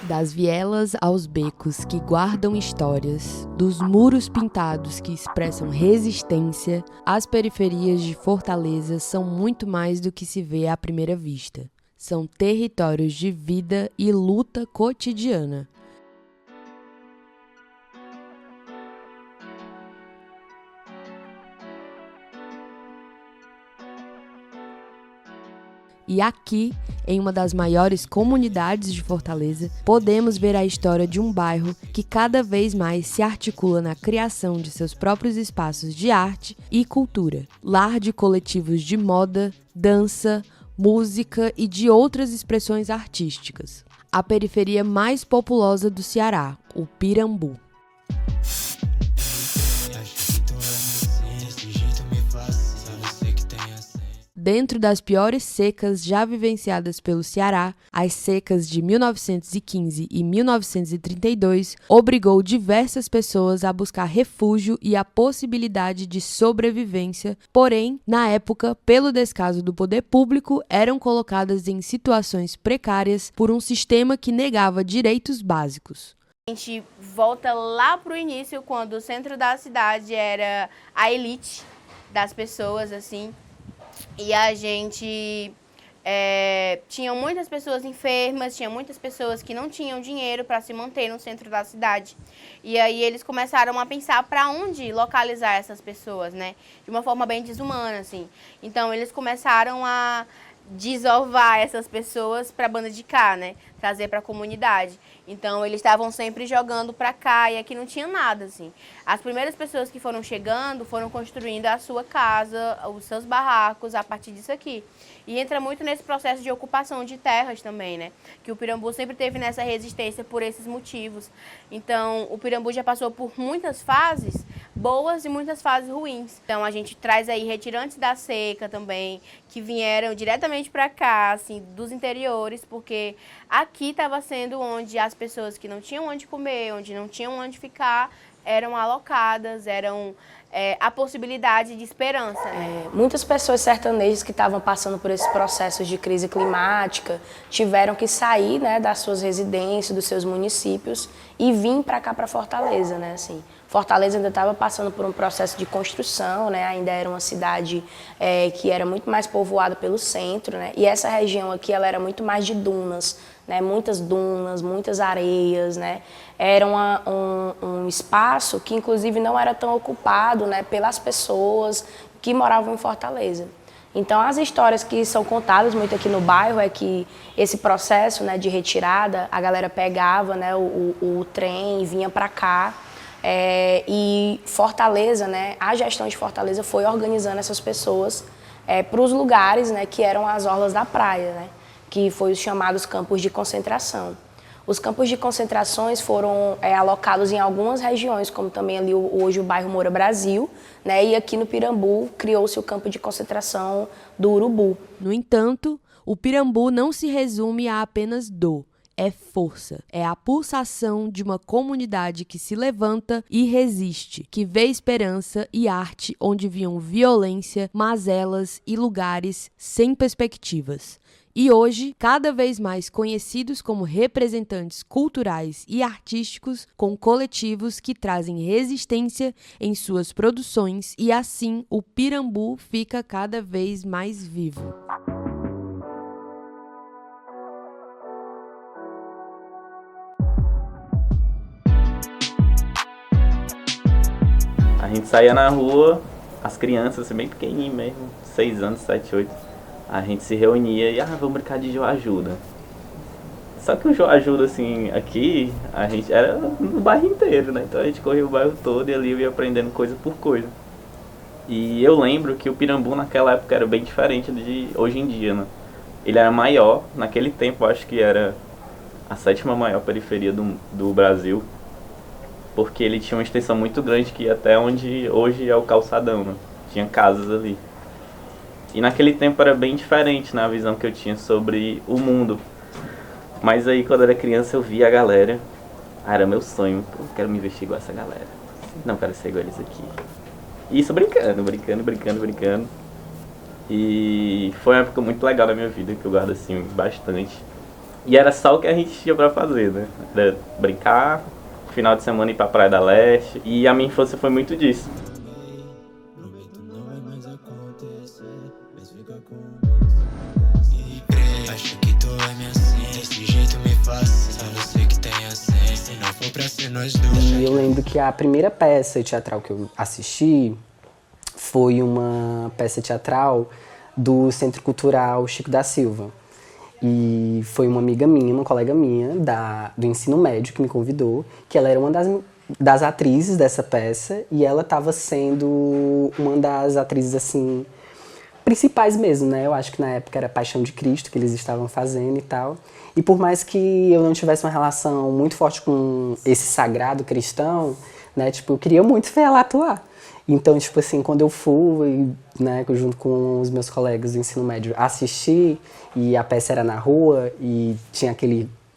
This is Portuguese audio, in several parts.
Das vielas aos becos que guardam histórias, dos muros pintados que expressam resistência, as periferias de Fortaleza são muito mais do que se vê à primeira vista. São territórios de vida e luta cotidiana. E aqui, em uma das maiores comunidades de Fortaleza, podemos ver a história de um bairro que cada vez mais se articula na criação de seus próprios espaços de arte e cultura. Lar de coletivos de moda, dança, música e de outras expressões artísticas. A periferia mais populosa do Ceará, o Pirambu. Dentro das piores secas já vivenciadas pelo Ceará, as secas de 1915 e 1932 obrigou diversas pessoas a buscar refúgio e a possibilidade de sobrevivência, porém, na época, pelo descaso do poder público, eram colocadas em situações precárias por um sistema que negava direitos básicos. A gente volta lá para o início, quando o centro da cidade era a elite das pessoas, assim. E a gente tinha muitas pessoas enfermas, tinha muitas pessoas que não tinham dinheiro para se manter no centro da cidade. E aí eles começaram a pensar para onde localizar essas pessoas, né? De uma forma bem desumana, assim. Então eles começaram a desovar essas pessoas para a banda de cá, né? Trazer para a comunidade. Então eles estavam sempre jogando para cá e aqui não tinha nada, assim. As primeiras pessoas que foram chegando foram construindo a sua casa, os seus barracos a partir disso aqui. E entra muito nesse processo de ocupação de terras também, né? Que o Pirambu sempre teve nessa resistência por esses motivos. Então o Pirambu já passou por muitas fases boas e muitas fases ruins. Então a gente traz aí retirantes da seca também, que vieram diretamente para cá, assim, dos interiores, porque aqui estava sendo onde as pessoas que não tinham onde comer, onde não tinham onde ficar, eram alocadas, eram a possibilidade de esperança, né? Muitas pessoas sertanejas que estavam passando por esses processos de crise climática tiveram que sair, né, das suas residências, dos seus municípios e vir para cá, para Fortaleza, né, assim. Fortaleza ainda estava passando por um processo de construção, né? Ainda era uma cidade que era muito mais povoada pelo centro, né? E essa região aqui ela era muito mais de dunas, né? Muitas dunas, muitas areias, né? Era um espaço que inclusive não era tão ocupado, né, pelas pessoas que moravam em Fortaleza. Então as histórias que são contadas muito aqui no bairro é que esse processo, né, de retirada, a galera pegava, né, o trem e vinha para cá. E Fortaleza, né, a gestão de Fortaleza foi organizando essas pessoas para os lugares, né, que eram as orlas da praia, né, que foi os chamados campos de concentração. Os campos de concentrações foram alocados em algumas regiões, como também ali hoje o bairro Moura Brasil, né, e aqui no Pirambu criou-se o campo de concentração do Urubu. No entanto, o Pirambu não se resume a apenas dor. É força, é a pulsação de uma comunidade que se levanta e resiste, que vê esperança e arte onde viam violência, mazelas e lugares sem perspectivas. E hoje, cada vez mais conhecidos como representantes culturais e artísticos com coletivos que trazem resistência em suas produções e assim o Pirambu fica cada vez mais vivo. A gente saía na rua, as crianças, bem pequenininhas mesmo, 6 anos, 7, 8, a gente se reunia e, vamos brincar de João Ajuda. Só que o João Ajuda, assim, aqui, a gente era no bairro inteiro, né? Então a gente corria o bairro todo e ali eu ia aprendendo coisa por coisa. E eu lembro que o Pirambu naquela época era bem diferente de hoje em dia, né? Ele era maior, naquele tempo acho que era a 7ª maior periferia do Brasil. Porque ele tinha uma extensão muito grande que ia até onde hoje é o calçadão, né? Tinha casas ali. E naquele tempo era bem diferente na visão que eu tinha sobre o mundo. Mas aí quando eu era criança eu via a galera, era meu sonho, pô, eu quero me vestir igual essa galera. Não quero ser igual eles aqui. E isso brincando. E foi uma época muito legal da minha vida, que eu guardo assim bastante. E era só o que a gente tinha pra fazer, né? Era brincar, final de semana ir pra Praia da Leste. E a minha infância foi muito disso. Acho que tu é minha senha, desse jeito me fascina. Você que tem a senha, se não for pra ser nós dois. E eu lembro que a primeira peça teatral que eu assisti foi uma peça teatral do Centro Cultural Chico da Silva. E foi uma amiga minha, uma colega minha do ensino médio que me convidou, que ela era uma das atrizes dessa peça e ela estava sendo uma das atrizes, assim, principais mesmo, né? Eu acho que na época era Paixão de Cristo que eles estavam fazendo e tal. E por mais que eu não tivesse uma relação muito forte com esse sagrado cristão, né? Tipo, eu queria muito ver ela atuar. Então, tipo assim, quando eu fui, né, junto com os meus colegas do ensino médio, assistir, e a peça era na rua, e tinha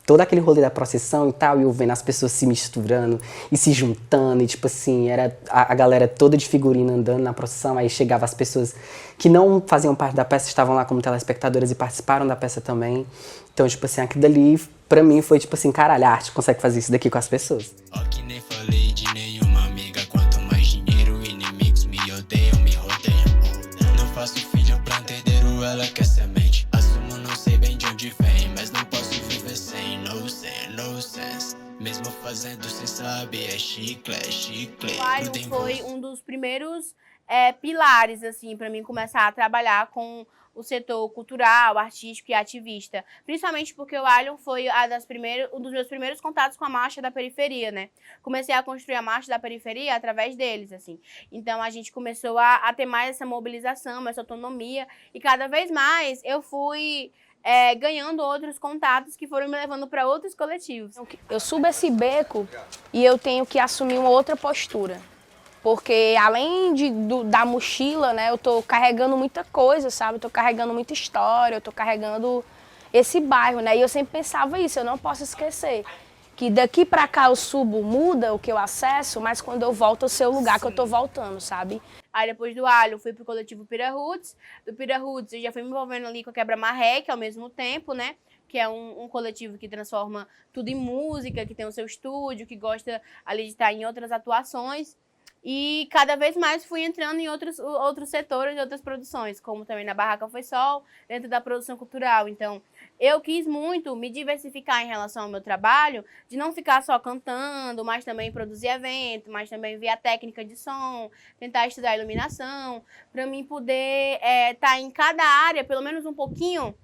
todo aquele rolê da procissão e tal, e eu vendo as pessoas se misturando e se juntando, e tipo assim, era a galera toda de figurino andando na procissão, aí chegava as pessoas que não faziam parte da peça, estavam lá como telespectadoras e participaram da peça também. Então, tipo assim, aquilo dali, pra mim, foi tipo assim, caralho, a arte consegue fazer isso daqui com as pessoas. Ó que nem falei de nenhuma amiga, quanto mais dinheiro, inimigos me odeiam, me rodeiam. Não faço filho pra herdeiro, ela quer semente. Assumo, não sei bem de onde vem, mas não posso viver sem, no sense. Mesmo fazendo sem saber, é chicle. O Alho foi um dos primeiros pilares, assim, pra mim começar a trabalhar com o setor cultural, artístico e ativista. Principalmente porque o Alho foi um dos meus primeiros contatos com a Marcha da Periferia, né? Comecei a construir a Marcha da Periferia através deles, assim. Então, a gente começou a ter mais essa mobilização, essa autonomia. E cada vez mais eu fui ganhando outros contatos que foram me levando para outros coletivos. Eu subo esse beco e eu tenho que assumir uma outra postura. Porque além da mochila, né, eu tô carregando muita coisa, sabe? Eu tô carregando muita história, eu tô carregando esse bairro, né? E eu sempre pensava isso, eu não posso esquecer. Que daqui pra cá eu subo, muda o que eu acesso, mas quando eu volto eu sei o lugar que eu tô voltando, sabe? Aí depois do Alho eu fui pro coletivo Pira Roots. Do Pira Roots eu já fui me envolvendo ali com a Quebra Marreque ao mesmo tempo, né? Que é um coletivo que transforma tudo em música, que tem o seu estúdio, que gosta ali de estar em outras atuações. E cada vez mais fui entrando em outros setores de outras produções, como também na Barraca Foi Sol, dentro da produção cultural. Então, eu quis muito me diversificar em relação ao meu trabalho, de não ficar só cantando, mas também produzir evento, mas também ver a técnica de som, tentar estudar iluminação, para mim poder estar em cada área, pelo menos um pouquinho,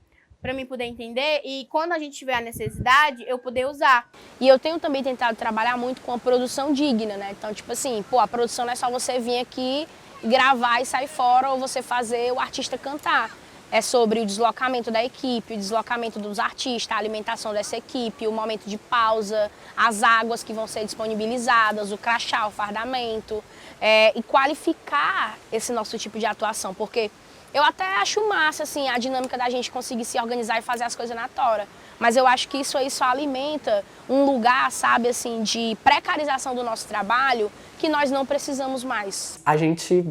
para mim poder entender e quando a gente tiver a necessidade, eu poder usar. E eu tenho também tentado trabalhar muito com a produção digna, né? Então, tipo assim, a produção não é só você vir aqui, gravar e sair fora ou você fazer o artista cantar. É sobre o deslocamento da equipe, o deslocamento dos artistas, a alimentação dessa equipe, o momento de pausa, as águas que vão ser disponibilizadas, o crachá, o fardamento, e qualificar esse nosso tipo de atuação, porque eu até acho massa, assim, a dinâmica da gente conseguir se organizar e fazer as coisas na tora. Mas eu acho que isso aí só alimenta um lugar, sabe, assim, de precarização do nosso trabalho que nós não precisamos mais. A gente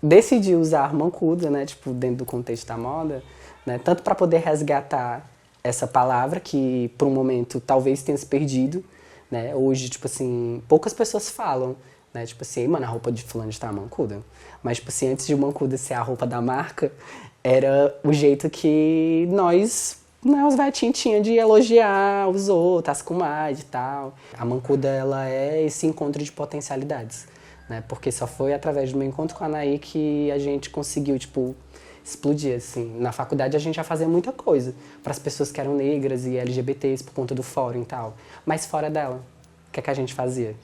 decidiu usar mancuda, né, tipo, dentro do contexto da moda, né, tanto para poder resgatar essa palavra que, por um momento, talvez tenha se perdido, né, hoje, tipo assim, poucas pessoas falam, né, tipo assim, mano, a roupa de fulano está mancuda. Mas, tipo assim, antes de mancuda ser a roupa da marca, era o jeito que nós, né, os vetinhos tinham de elogiar os outros, as comadres e tal. A mancuda, ela é esse encontro de potencialidades, né, porque só foi através do meu encontro com a Anaí que a gente conseguiu, tipo, explodir, assim. Na faculdade a gente já fazia muita coisa para as pessoas que eram negras e LGBTs por conta do fórum e tal. Mas fora dela, o que é que a gente fazia?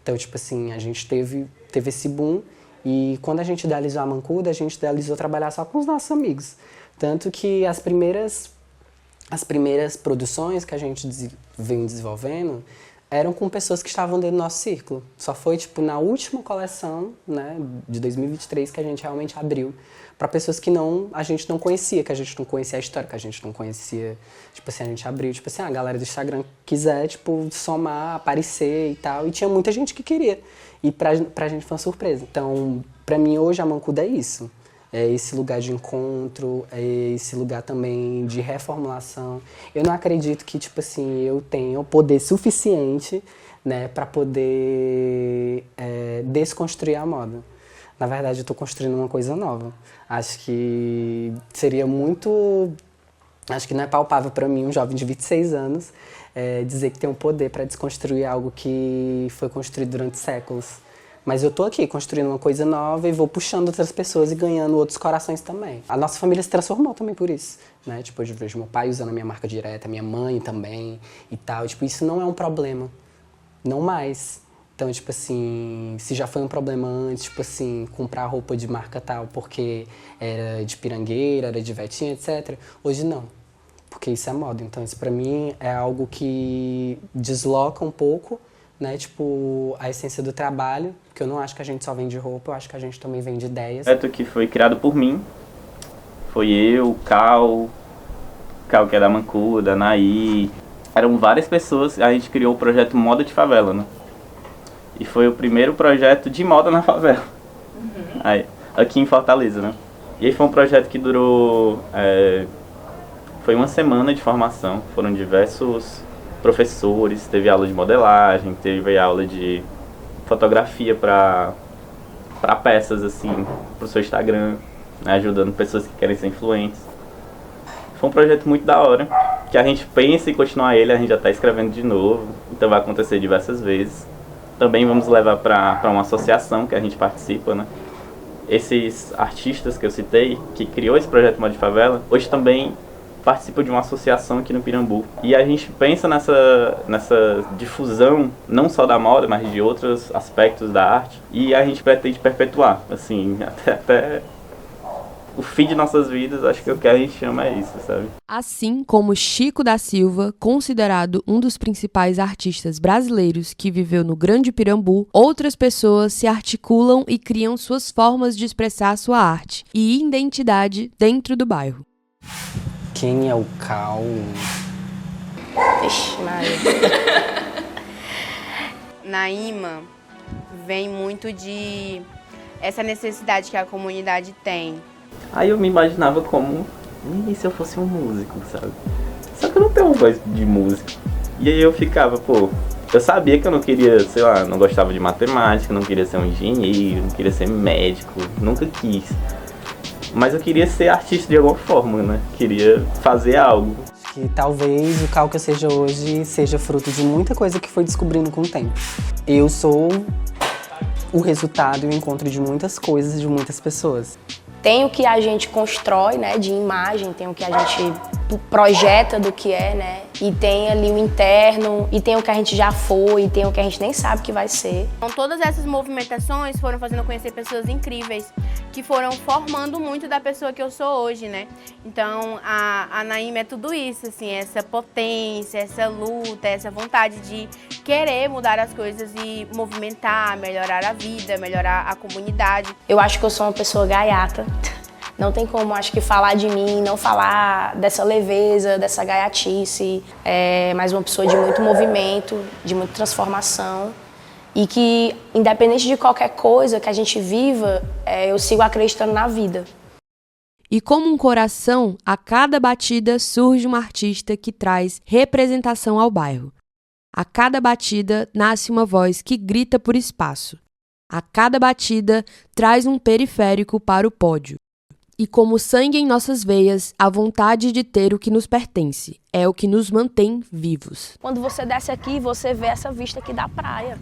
Então, tipo assim, a gente teve esse boom e quando a gente idealizou a Mancuda, a gente idealizou trabalhar só com os nossos amigos. Tanto que as primeiras produções que a gente vem desenvolvendo eram com pessoas que estavam dentro do nosso círculo. Só foi, tipo, na última coleção, né, de 2023 que a gente realmente abriu para pessoas que a gente não conhecia, que a gente não conhecia a história, que a gente não conhecia, tipo assim, a gente abriu, tipo assim, a galera do Instagram quiser, tipo, somar, aparecer e tal, e tinha muita gente que queria, e pra gente foi uma surpresa. Então, pra mim hoje a Mancuda é isso, é esse lugar de encontro, é esse lugar também de reformulação. Eu não acredito que, tipo assim, eu tenha o poder suficiente, né, para poder desconstruir a moda. Na verdade, eu estou construindo uma coisa nova. Acho que seria muito... Acho que não é palpável para mim, um jovem de 26 anos, dizer que tem um poder para desconstruir algo que foi construído durante séculos. Mas eu tô aqui construindo uma coisa nova e vou puxando outras pessoas e ganhando outros corações também. A nossa família se transformou também por isso, né? Tipo, eu vejo meu pai usando a minha marca direta, minha mãe também e tal. Tipo, isso não é um problema. Não mais. Então, tipo assim, se já foi um problema antes, tipo assim, comprar roupa de marca tal porque era de pirangueira, era de vetinha, etc. Hoje não. Porque isso é moda. Então, isso pra mim é algo que desloca um pouco, né, tipo, a essência do trabalho, porque eu não acho que a gente só vende roupa, eu acho que a gente também vende ideias. O projeto que foi criado por mim, foi eu, o Cal que é da Mancuda, Naí, eram várias pessoas, a gente criou o projeto Moda de Favela, né? E foi o primeiro projeto de moda na favela, aí, aqui em Fortaleza, né? E aí foi um projeto que durou, foi uma semana de formação, foram diversos professores, teve aula de modelagem, teve aula de fotografia para peças, assim, pro seu Instagram, né, ajudando pessoas que querem ser influentes. Foi um projeto muito da hora, que a gente pensa em continuar ele, a gente já está escrevendo de novo, então vai acontecer diversas vezes. Também vamos levar para uma associação que a gente participa, né? Esses artistas que eu citei, que criou esse projeto Moda de Favela, hoje também participa de uma associação aqui no Pirambu. E a gente pensa nessa difusão, não só da moda, mas de outros aspectos da arte. E a gente pretende perpetuar, assim, até o fim de nossas vidas, acho que o que a gente chama é isso, sabe? Assim como Chico da Silva, considerado um dos principais artistas brasileiros que viveu no Grande Pirambu, outras pessoas se articulam e criam suas formas de expressar sua arte e identidade dentro do bairro. Quem é o Cal? Ixi, Maria. Naíma vem muito de essa necessidade que a comunidade tem. Aí eu me imaginava como, e se eu fosse um músico, sabe? Só que eu não tenho uma voz de músico. E aí eu ficava, pô, eu sabia que eu não queria, sei lá, não gostava de matemática, não queria ser um engenheiro, não queria ser médico, nunca quis. Mas eu queria ser artista de alguma forma, né? Queria fazer algo. Que talvez o Cal que eu seja hoje seja fruto de muita coisa que foi descobrindo com o tempo. Eu sou o resultado e o encontro de muitas coisas, de muitas pessoas. Tem o que a gente constrói, né, de imagem, tem o que a gente projeta do que é, né, e tem ali o interno, e tem o que a gente já foi, e tem o que a gente nem sabe que vai ser. Então, todas essas movimentações foram fazendo eu conhecer pessoas incríveis, que foram formando muito da pessoa que eu sou hoje, né? Então, a Naíma é tudo isso, assim, essa potência, essa luta, essa vontade de querer mudar as coisas e movimentar, melhorar a vida, melhorar a comunidade. Eu acho que eu sou uma pessoa gaiata. Não tem como, acho que, falar de mim, não falar dessa leveza, dessa gaiatice. É mais uma pessoa de muito movimento, de muita transformação. E que, independente de qualquer coisa que a gente viva, eu sigo acreditando na vida. E como um coração, a cada batida surge um artista que traz representação ao bairro. A cada batida nasce uma voz que grita por espaço. A cada batida traz um periférico para o pódio. E como sangue em nossas veias, a vontade de ter o que nos pertence é o que nos mantém vivos. Quando você desce aqui, você vê essa vista aqui da praia.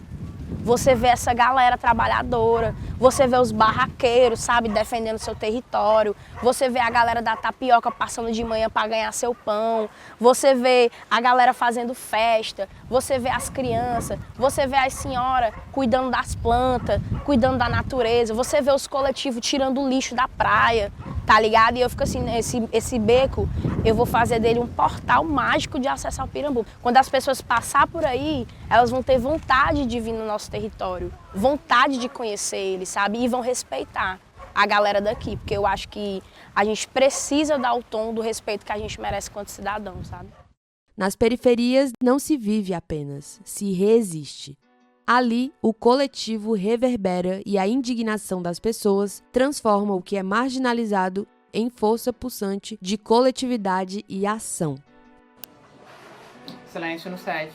Você vê essa galera trabalhadora, você vê os barraqueiros, sabe, defendendo seu território. Você vê a galera da tapioca passando de manhã para ganhar seu pão. Você vê a galera fazendo festa. Você vê as crianças. Você vê as senhoras cuidando das plantas, cuidando da natureza. Você vê os coletivos tirando o lixo da praia, tá ligado? E eu fico assim, esse beco, eu vou fazer dele um portal mágico de acesso ao Pirambu. Quando as pessoas passar por aí, elas vão ter vontade de vir no nosso território, vontade de conhecer ele, sabe? E vão respeitar a galera daqui, porque eu acho que a gente precisa dar o tom do respeito que a gente merece quanto cidadão, sabe? Nas periferias não se vive apenas, se resiste. Ali, o coletivo reverbera e a indignação das pessoas transforma o que é marginalizado em força pulsante de coletividade e ação. Silêncio no 7.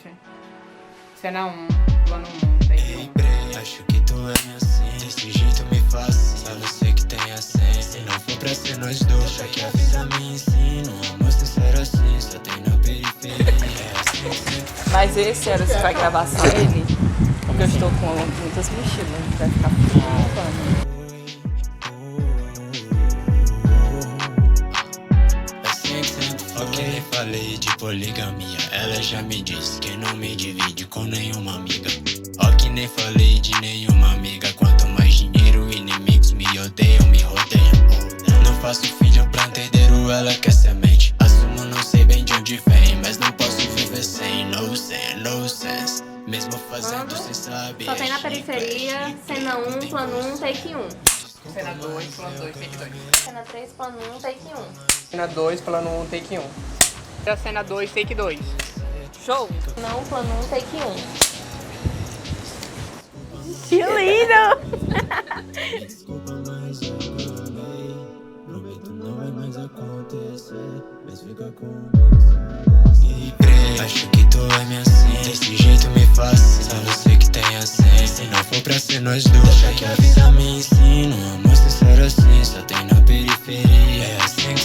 Cena 1, plano 1, take 1. Acho que tu é minha assim, desse jeito me faz. Só você que tem a senha. Se não for pra ser nós dois, deixa que a vida me ensina. Um amor sincero assim, só tem na periferia. É assim. Mas esse ano você vai gravar só ele? Porque eu estou com muitas mochilas, vai ficar frio. Ok, falei de poligamia. Ela já me disse que não me divide com nenhuma amiga. Ok, nem falei de nenhuma amiga. Quanto mais dinheiro, inimigos me odeiam, me rodeiam. Não faço filho plantadeiro, ela quer semente. Assumo, não sei bem de onde vem, mas não posso viver sem. No sense. Mesmo fazendo sem saber. Só tem na periferia, cena 1, plano 1, take 1. Cena 2, plano 2, take 2. Cena 3, plano 1, take 1. Cena 2, plano 1, take 1. Da cena 2, take 2. Show! Não, plano 1, take 1. Que lindo! Desculpa, mas eu amei. Prometo não vai mais acontecer. Mas fica comigo. Acho que tu é minha assim, desse jeito me faz. Só você que tem a senha. Se não for pra ser nós dois, deixa que a vida me ensina. Um amor sincero assim, só tem na periferia. É assim que